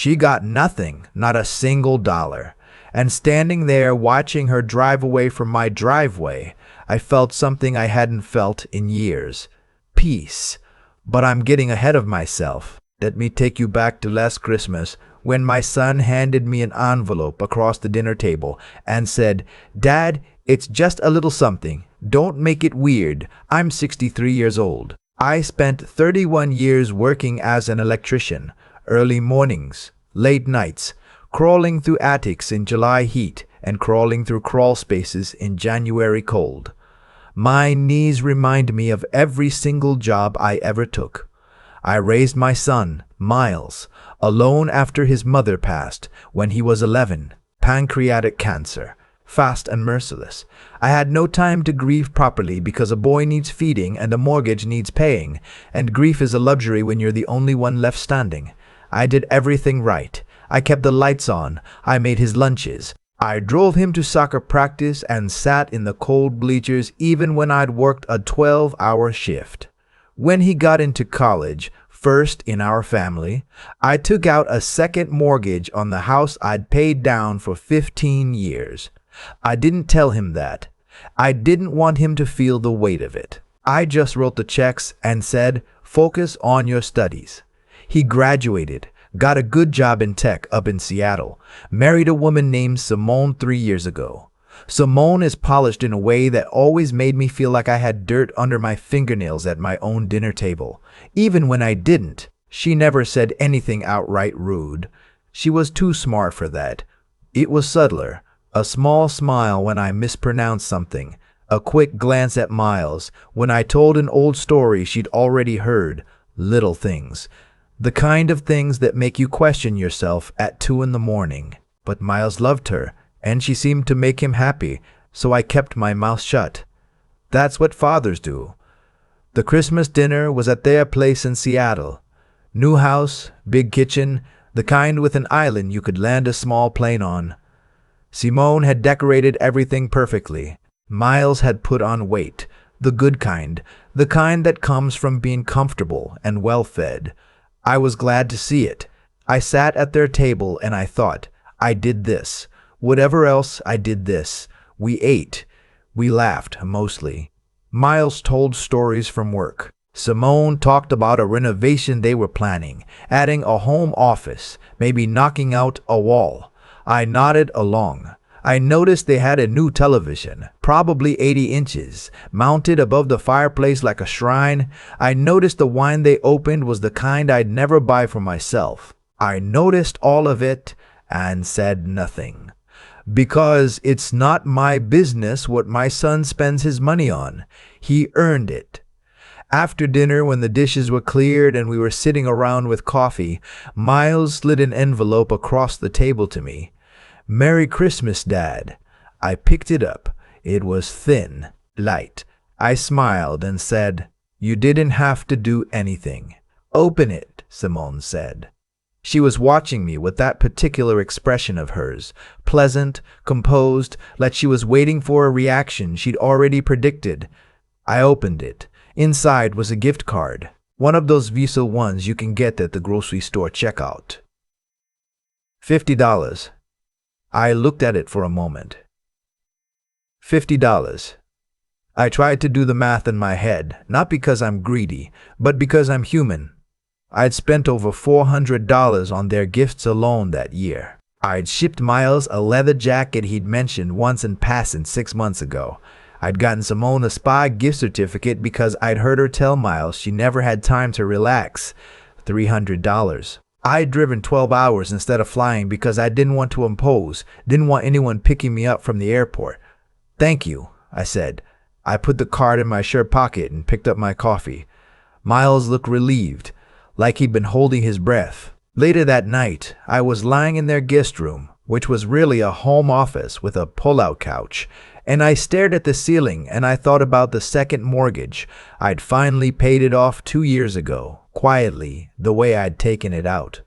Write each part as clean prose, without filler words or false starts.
She got nothing, not a single dollar. And standing there watching her drive away from my driveway, I felt something I hadn't felt in years. Peace. But I'm getting ahead of myself. Let me take you back to last Christmas when my son handed me an envelope across the dinner table and said, "Dad, it's just a little something. Don't make it weird. I'm 63 years old. I spent 31 years working as an electrician, early mornings, late nights, crawling through attics in July heat and crawling through crawl spaces in January cold. My knees remind me of every single job I ever took. I raised my son, Miles, alone after his mother passed when he was 11, pancreatic cancer, fast and merciless. I had no time to grieve properly because a boy needs feeding and a mortgage needs paying, and grief is a luxury when you're the only one left standing. I did everything right. I kept the lights on. I made his lunches. I drove him to soccer practice and sat in the cold bleachers even when I'd worked a 12-hour shift. When he got into college, first in our family, I took out a second mortgage on the house I'd paid down for 15 years. I didn't tell him that. I didn't want him to feel the weight of it. I just wrote the checks and said, "Focus on your studies." He graduated, got a good job in tech up in Seattle, married a woman named Simone 3 years ago. Simone is polished in a way that always made me feel like I had dirt under my fingernails at my own dinner table. Even when I didn't, she never said anything outright rude. She was too smart for that. It was subtler. A small smile when I mispronounced something. A quick glance at Miles when I told an old story she'd already heard. Little things. The kind of things that make you question yourself at 2 in the morning. But Miles loved her, and she seemed to make him happy, so I kept my mouth shut. That's what fathers do. The Christmas dinner was at their place in Seattle. New house, big kitchen, the kind with an island you could land a small plane on. Simone had decorated everything perfectly. Miles had put on weight, the good kind, the kind that comes from being comfortable and well-fed. I was glad to see it. I sat at their table and I thought, I did this. Whatever else, I did this. We ate. We laughed, mostly. Miles told stories from work. Simone talked about a renovation they were planning, adding a home office, maybe knocking out a wall. I nodded along. I noticed they had a new television, probably 80 inches, mounted above the fireplace like a shrine. I noticed the wine they opened was the kind I'd never buy for myself. I noticed all of it and said nothing. Because it's not my business what my son spends his money on. He earned it. After dinner, when the dishes were cleared and we were sitting around with coffee, Miles slid an envelope across the table to me. "Merry Christmas, Dad." I picked it up. It was thin, light. I smiled and said, "You didn't have to do anything." "Open it," Simone said. She was watching me with that particular expression of hers, pleasant, composed, like she was waiting for a reaction she'd already predicted. I opened it. Inside was a gift card, one of those Visa ones you can get at the grocery store checkout. $50. I looked at it for a moment. $50. I tried to do the math in my head, not because I'm greedy, but because I'm human. I'd spent over $400 on their gifts alone that year. I'd shipped Miles a leather jacket he'd mentioned once in passing 6 months ago. I'd gotten Simone a spa gift certificate because I'd heard her tell Miles she never had time to relax. $300. I'd driven 12 hours instead of flying because I didn't want to impose, didn't want anyone picking me up from the airport. "Thank you," I said. I put the card in my shirt pocket and picked up my coffee. Miles looked relieved, like he'd been holding his breath. Later that night, I was lying in their guest room, which was really a home office with a pull-out couch, and I stared at the ceiling and I thought about the second mortgage. I'd finally paid it off 2 years ago, quietly, the way I'd taken it out.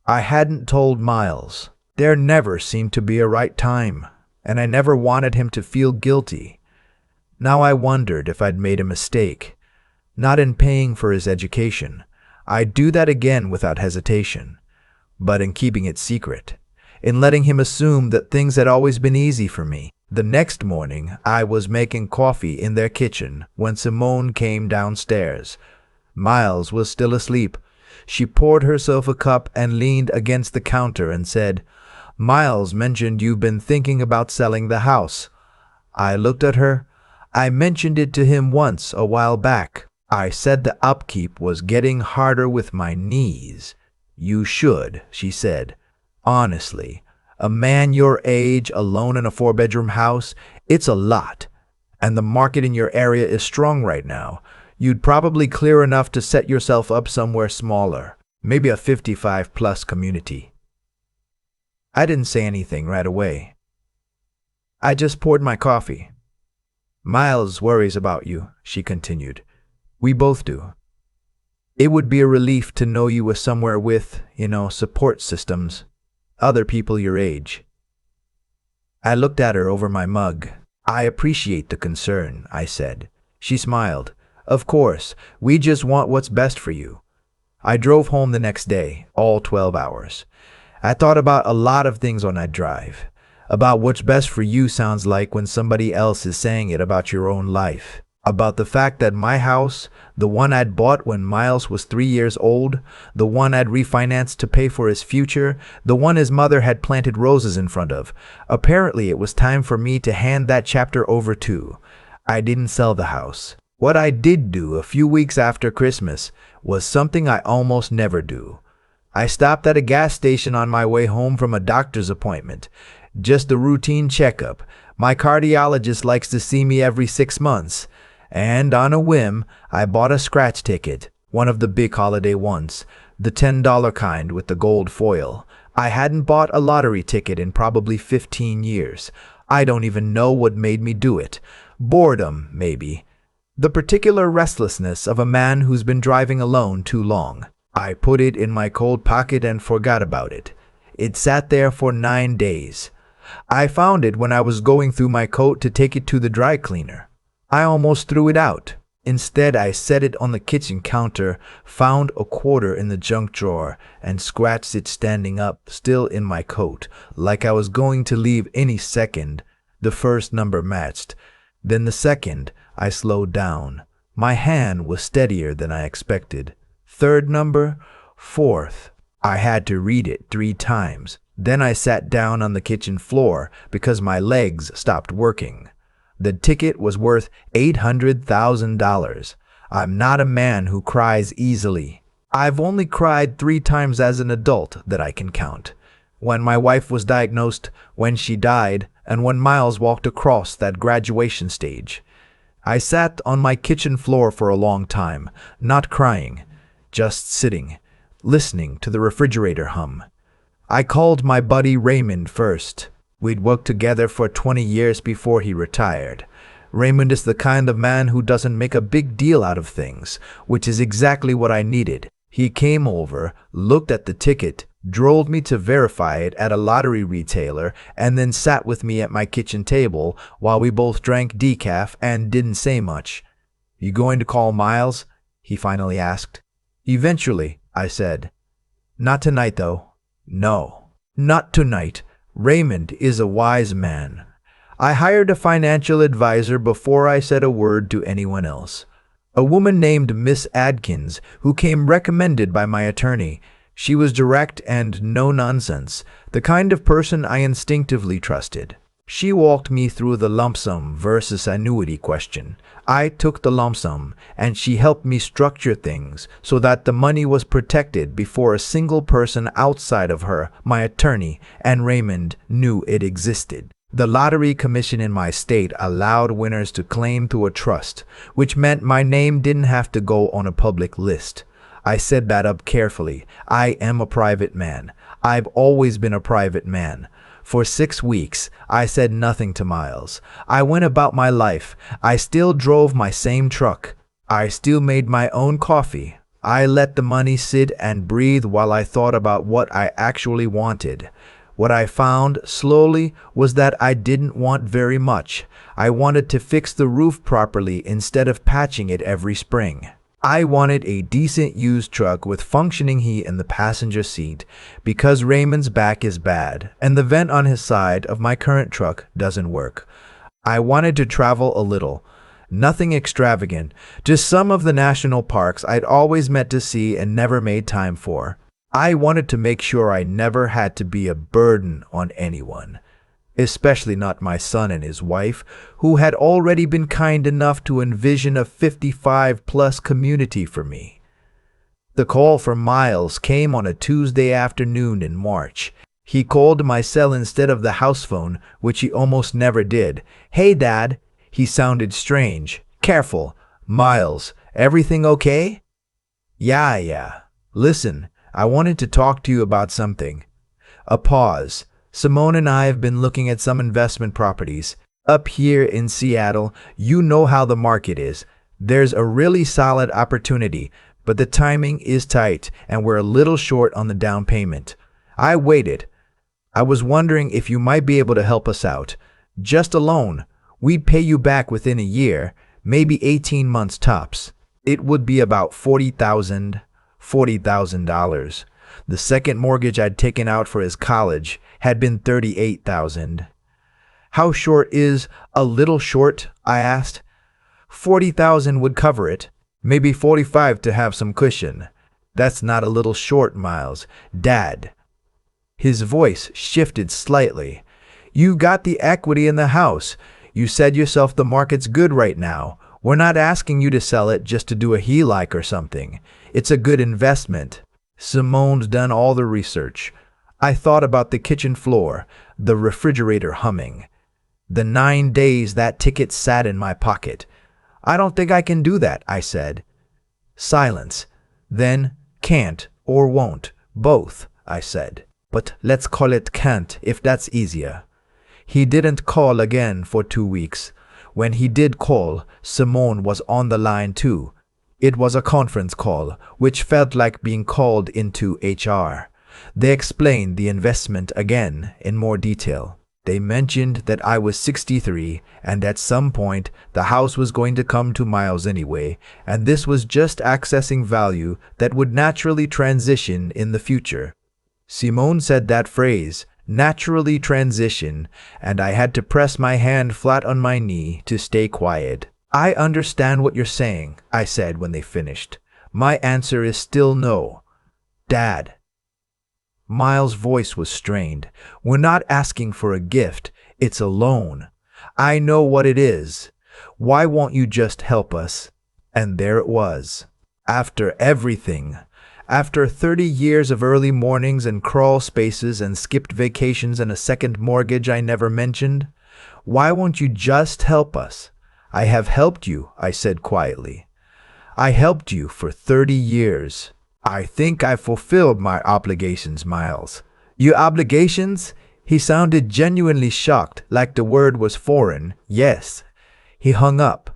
I hadn't told Miles. There never seemed to be a right time, and I never wanted him to feel guilty. Now I wondered if I'd made a mistake, not in paying for his education. I'd do that again without hesitation. but in keeping it secret, in letting him assume that things had always been easy for me. The next morning, I was making coffee in their kitchen when Simone came downstairs. Miles was still asleep. She poured herself a cup and leaned against the counter and said, "Miles mentioned you've been thinking about selling the house." I looked at her. "I mentioned it to him once a while back. I said the upkeep was getting harder with my knees." "You should," she said. "Honestly, a man your age alone in a 4-bedroom house, it's a lot. And the market in your area is strong right now. You'd probably clear enough to set yourself up somewhere smaller, maybe a 55-plus community." I didn't say anything right away. I just poured my coffee. "Miles worries about you," she continued. "We both do. It would be a relief to know you were somewhere with, support systems, other people your age." I looked at her over my mug. "I appreciate the concern," I said. She smiled. "Of course, we just want what's best for you." I drove home the next day, all 12 hours. I thought about a lot of things on that drive. About what's best for you sounds like when somebody else is saying it about your own life. About the fact that my house, the one I'd bought when Miles was 3 years old, the one I'd refinanced to pay for his future, the one his mother had planted roses in front of. Apparently, it was time for me to hand that chapter over too. I didn't sell the house. What I did do a few weeks after Christmas was something I almost never do. I stopped at a gas station on my way home from a doctor's appointment. Just a routine checkup. My cardiologist likes to see me every 6 months. And on a whim, I bought a scratch ticket, one of the big holiday ones, the $10 kind with the gold foil. I hadn't bought a lottery ticket in probably 15 years. I don't even know what made me do it. Boredom, maybe. The particular restlessness of a man who's been driving alone too long. I put it in my coat pocket and forgot about it. It sat there for 9 days. I found it when I was going through my coat to take it to the dry cleaner. I almost threw it out. Instead, I set it on the kitchen counter, found a quarter in the junk drawer, and scratched it standing up, still in my coat, like I was going to leave any second. The first number matched. Then the second, I slowed down. My hand was steadier than I expected. Third number, fourth. I had to read it 3 times. Then I sat down on the kitchen floor because my legs stopped working. The ticket was worth $800,000. I'm not a man who cries easily. I've only cried 3 times as an adult that I can count. When my wife was diagnosed, when she died, and when Miles walked across that graduation stage. I sat on my kitchen floor for a long time, not crying, just sitting, listening to the refrigerator hum. I called my buddy Raymond first. We'd worked together for 20 years before he retired. Raymond is the kind of man who doesn't make a big deal out of things, which is exactly what I needed. He came over, looked at the ticket, drove me to verify it at a lottery retailer, and then sat with me at my kitchen table while we both drank decaf and didn't say much. "You going to call Miles?" he finally asked. "Eventually," I said. "Not tonight, though." "No, not tonight. Raymond is a wise man." I hired a financial advisor before I said a word to anyone else. A woman named Miss Adkins, who came recommended by my attorney. She was direct and no nonsense, the kind of person I instinctively trusted. She walked me through the lump sum versus annuity question. I took the lump sum, and she helped me structure things so that the money was protected before a single person outside of her, my attorney, and Raymond knew it existed. The lottery commission in my state allowed winners to claim through a trust, which meant my name didn't have to go on a public list. I set that up carefully. I am a private man. I've always been a private man. For 6 weeks, I said nothing to Miles. I went about my life. I still drove my same truck. I still made my own coffee. I let the money sit and breathe while I thought about what I actually wanted. What I found slowly was that I didn't want very much. I wanted to fix the roof properly instead of patching it every spring. I wanted a decent used truck with functioning heat in the passenger seat because Raymond's back is bad and the vent on his side of my current truck doesn't work. I wanted to travel a little. Nothing extravagant, just some of the national parks I'd always meant to see and never made time for. I wanted to make sure I never had to be a burden on anyone, especially not my son and his wife, who had already been kind enough to envision a 55-plus community for me. The call from Miles came on a Tuesday afternoon in March. He called my cell instead of the house phone, which he almost never did. "Hey, Dad." He sounded strange. "Careful. Miles, everything okay?" Yeah. Listen, I wanted to talk to you about something." A pause. "Simone and I have been looking at some investment properties. Up here in Seattle, you know how the market is. There's a really solid opportunity, but the timing is tight and we're a little short on the down payment." I waited. "I was wondering if you might be able to help us out. Just a loan. We'd pay you back within a year, maybe 18 months tops. It would be about $40,000. The second mortgage I'd taken out for his college had been $38,000. "How short is a little short?" I asked. "$40,000 would cover it. Maybe 45 to have some cushion." "That's not a little short, Miles. Dad." His voice shifted slightly. "You got the equity in the house. You said yourself the market's good right now. We're not asking you to sell it just to do a HELOC or something. It's a good investment." Simone's done all the research. I thought about the kitchen floor, the refrigerator humming. The 9 days that ticket sat in my pocket. "I don't think I can do that," I said. Silence. Then, "Can't or won't, both," I said. "But let's call it can't if that's easier." He didn't call again for 2 weeks. When he did call, Simone was on the line too. It was a conference call, which felt like being called into HR. They explained the investment again in more detail. They mentioned that I was 63 and at some point the house was going to come to Miles anyway, and this was just accessing value that would naturally transition in the future. Simone said that phrase, "naturally transition," and I had to press my hand flat on my knee to stay quiet. "I understand what you're saying," I said when they finished. "My answer is still no." "Dad." Miles' voice was strained. "We're not asking for a gift. It's a loan. I know what it is. Why won't you just help us?" And there it was. After everything. After 30 years of early mornings and crawl spaces and skipped vacations and a second mortgage I never mentioned, why won't you just help us? "I have helped you," I said quietly. "I helped you for 30 years. I think I fulfilled my obligations, Miles." "Your obligations?" He sounded genuinely shocked, like the word was foreign. "Yes." He hung up.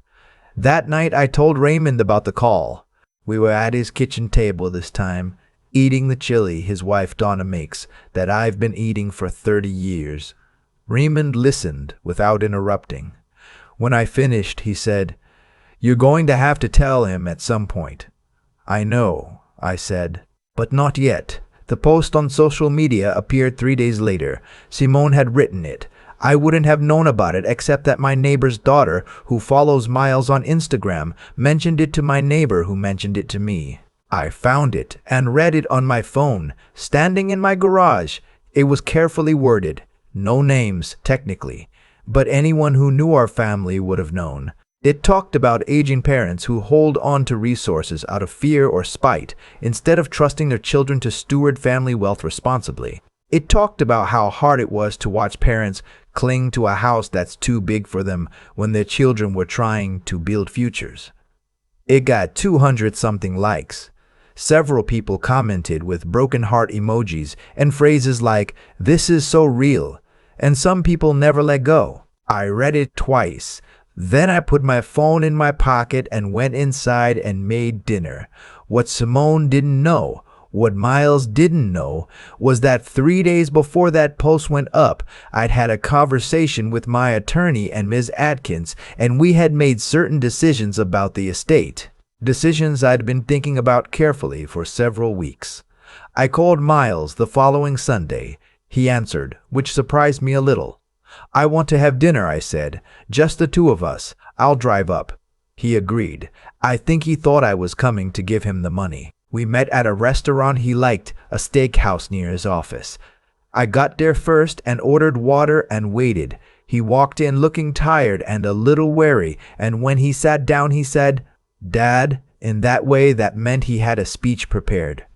That night I told Raymond about the call. We were at his kitchen table this time, eating the chili his wife Donna makes that I've been eating for 30 years. Raymond listened without interrupting. When I finished, he said, "You're going to have to tell him at some point." "I know," I said, "but not yet." The post on social media appeared 3 days later. Simone had written it. I wouldn't have known about it except that my neighbor's daughter, who follows Miles on Instagram, mentioned it to my neighbor who mentioned it to me. I found it and read it on my phone, standing in my garage. It was carefully worded. No names, technically, but anyone who knew our family would have known. It talked about aging parents who hold on to resources out of fear or spite instead of trusting their children to steward family wealth responsibly. It talked about how hard it was to watch parents cling to a house that's too big for them when their children were trying to build futures. It got 200-something likes. Several people commented with broken heart emojis and phrases like, "This is so real," and some people never let go. I read it twice. Then I put my phone in my pocket and went inside and made dinner. What Simone didn't know, what Miles didn't know, was that 3 days before that post went up, I'd had a conversation with my attorney and Ms. Atkins, and we had made certain decisions about the estate. decisions I'd been thinking about carefully for several weeks. I called Miles the following Sunday. He answered, which surprised me a little. "I want to have dinner," I said. "Just the two of us. I'll drive up." He agreed. I think he thought I was coming to give him the money. We met at a restaurant he liked, a steakhouse near his office. I got there first and ordered water and waited. He walked in looking tired and a little wary, and when he sat down he said, "Dad," in that way that meant he had a speech prepared.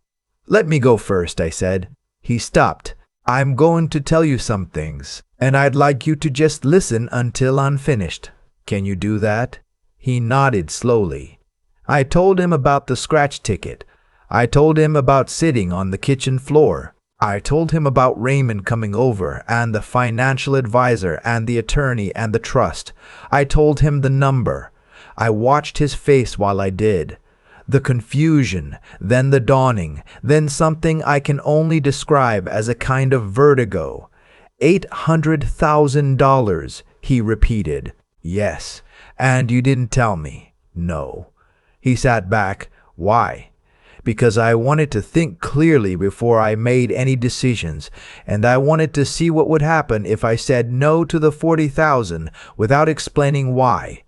"Let me go first," I said. He stopped. "I'm going to tell you some things, and I'd like you to just listen until I'm finished. Can you do that?" He nodded slowly. I told him about the scratch ticket. I told him about sitting on the kitchen floor. I told him about Raymond coming over and the financial advisor and the attorney and the trust. I told him the number. I watched his face while I did. The confusion, then the dawning, then something I can only describe as a kind of vertigo. $800,000, he repeated. "Yes, and you didn't tell me." "No." He sat back. "Why?" "Because I wanted to think clearly before I made any decisions, and I wanted to see what would happen if I said no to the 40,000 without explaining why."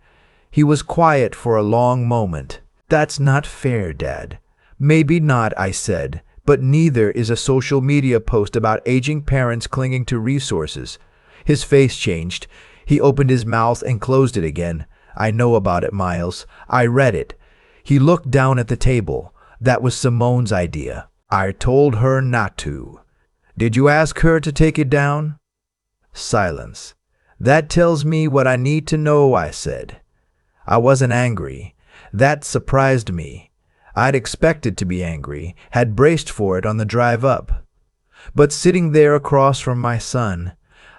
He was quiet for a long moment. "That's not fair, Dad." "Maybe not," I said, "but neither is a social media post about aging parents clinging to resources." His face changed. He opened his mouth and closed it again. "I know about it, Miles. I read it." He looked down at the table. "That was Simone's idea. I told her not to." "Did you ask her to take it down?" Silence. "That tells me what I need to know," I said. I wasn't angry. That surprised me. I'd expected to be angry, had braced for it on the drive up. But sitting there across from my son,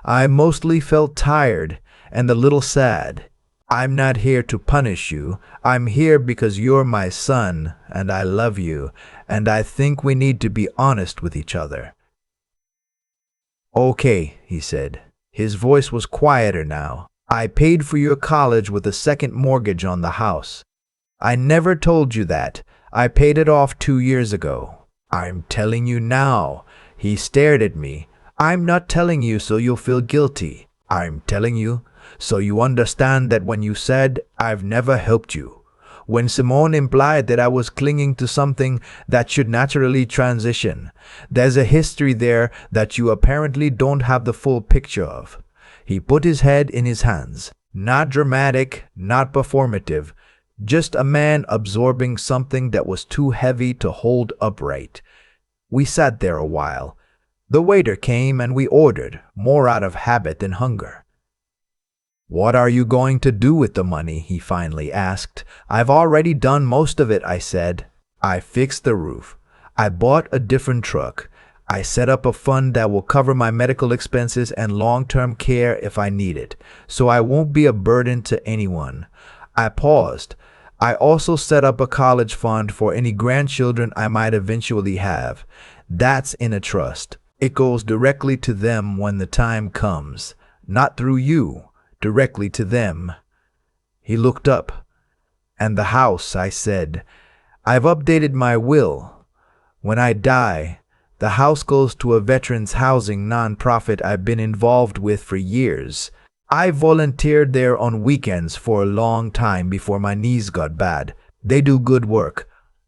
I mostly felt tired and a little sad. "I'm not here to punish you. I'm here because you're my son, and I love you, and I think we need to be honest with each other." "Okay," he said. His voice was quieter now. "I paid for your college with a second mortgage on the house." "I never told you that. I paid it off 2 years ago." "I'm telling you now." He stared at me. "I'm not telling you so you'll feel guilty. I'm telling you so you understand that when you said, 'I've never helped you,' when Simone implied that I was clinging to something that should naturally transition, there's a history there that you apparently don't have the full picture of." He put his head in his hands. Not dramatic, not performative, just a man absorbing something that was too heavy to hold upright. We sat there a while. The waiter came and we ordered, more out of habit than hunger. "What are you going to do with the money?" he finally asked. "I've already done most of it," I said. "I fixed the roof. I bought a different truck. I set up a fund that will cover my medical expenses and long-term care if I need it, so I won't be a burden to anyone." I paused. "I also set up a college fund for any grandchildren I might eventually have. That's in a trust. It goes directly to them when the time comes. Not through you, directly to them." He looked up. "And the house," I said. "I've updated my will. When I die, the house goes to a veterans housing nonprofit I've been involved with for years. I volunteered there on weekends for a long time before my knees got bad. They do good work."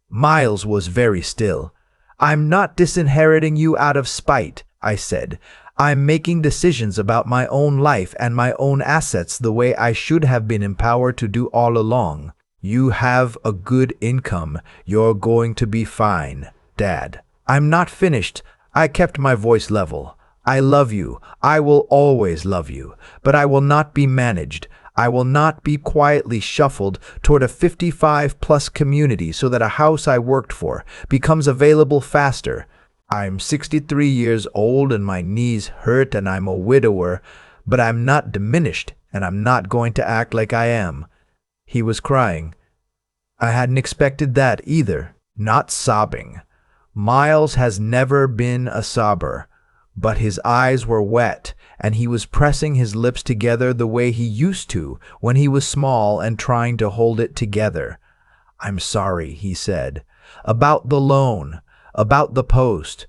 Miles was very still. "I'm not disinheriting you out of spite," I said. "I'm making decisions about my own life and my own assets the way I should have been empowered to do all along. You have a good income. You're going to be fine, Dad." "I'm not finished." I kept my voice level. "I love you. I will always love you. But I will not be managed. I will not be quietly shuffled toward a 55-plus community so that a house I worked for becomes available faster. I'm 63 years old and my knees hurt and I'm a widower, but I'm not diminished and I'm not going to act like I am." He was crying. I hadn't expected that either. Not sobbing. Miles has never been a sobber, but his eyes were wet, and he was pressing his lips together the way he used to when he was small and trying to hold it together. "I'm sorry," he said. "About the loan. About the post."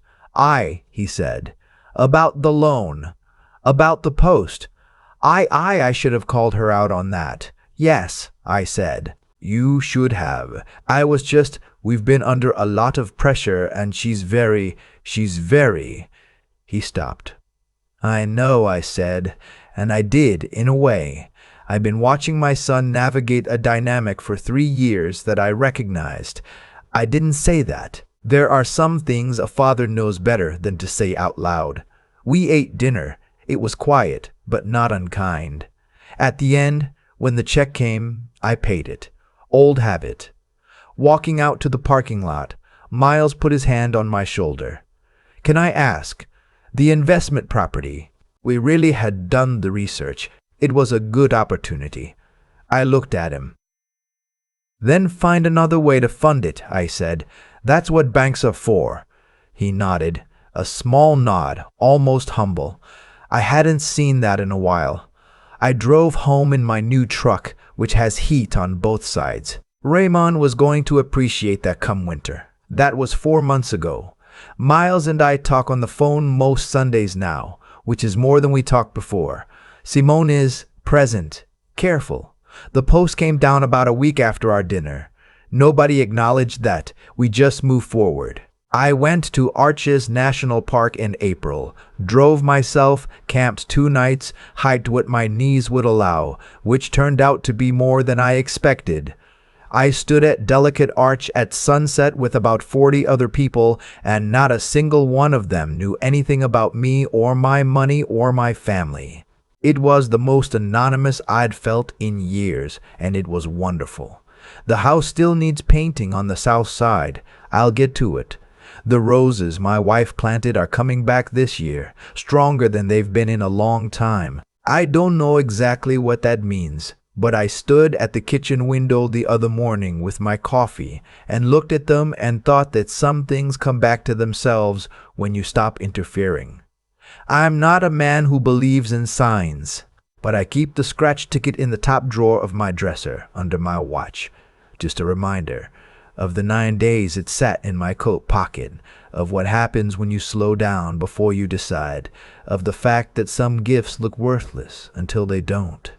He said. "About the loan. About the post." I should have called her out on that. "Yes," I said. "You should have. We've been under a lot of pressure and she's very." He stopped. "I know," I said, and I did, in a way. I've been watching my son navigate a dynamic for 3 years that I recognized. I didn't say that. There are some things a father knows better than to say out loud. We ate dinner. It was quiet, but not unkind. At the end, when the check came, I paid it. Old habit. Walking out to the parking lot, Miles put his hand on my shoulder. "Can I ask? The investment property. We really had done the research. It was a good opportunity." I looked at him. "Then find another way to fund it," I said. "That's what banks are for." He nodded, a small nod, almost humble. I hadn't seen that in a while. I drove home in my new truck, which has heat on both sides. Raymond was going to appreciate that come winter. That was 4 months ago. Miles and I talk on the phone most Sundays now, which is more than we talked before. Simone is present, careful. The post came down about a week after our dinner. Nobody acknowledged that. We just moved forward. I went to Arches National Park in April, drove myself, camped 2 nights, hiked what my knees would allow, which turned out to be more than I expected. I stood at Delicate Arch at sunset with about 40 other people, and not a single one of them knew anything about me or my money or my family. It was the most anonymous I'd felt in years, and it was wonderful. The house still needs painting on the south side. I'll get to it. The roses my wife planted are coming back this year, stronger than they've been in a long time. I don't know exactly what that means, but I stood at the kitchen window the other morning with my coffee and looked at them and thought that some things come back to themselves when you stop interfering. I'm not a man who believes in signs, but I keep the scratch ticket in the top drawer of my dresser under my watch. Just a reminder of the 9 days it sat in my coat pocket, of what happens when you slow down before you decide, of the fact that some gifts look worthless until they don't.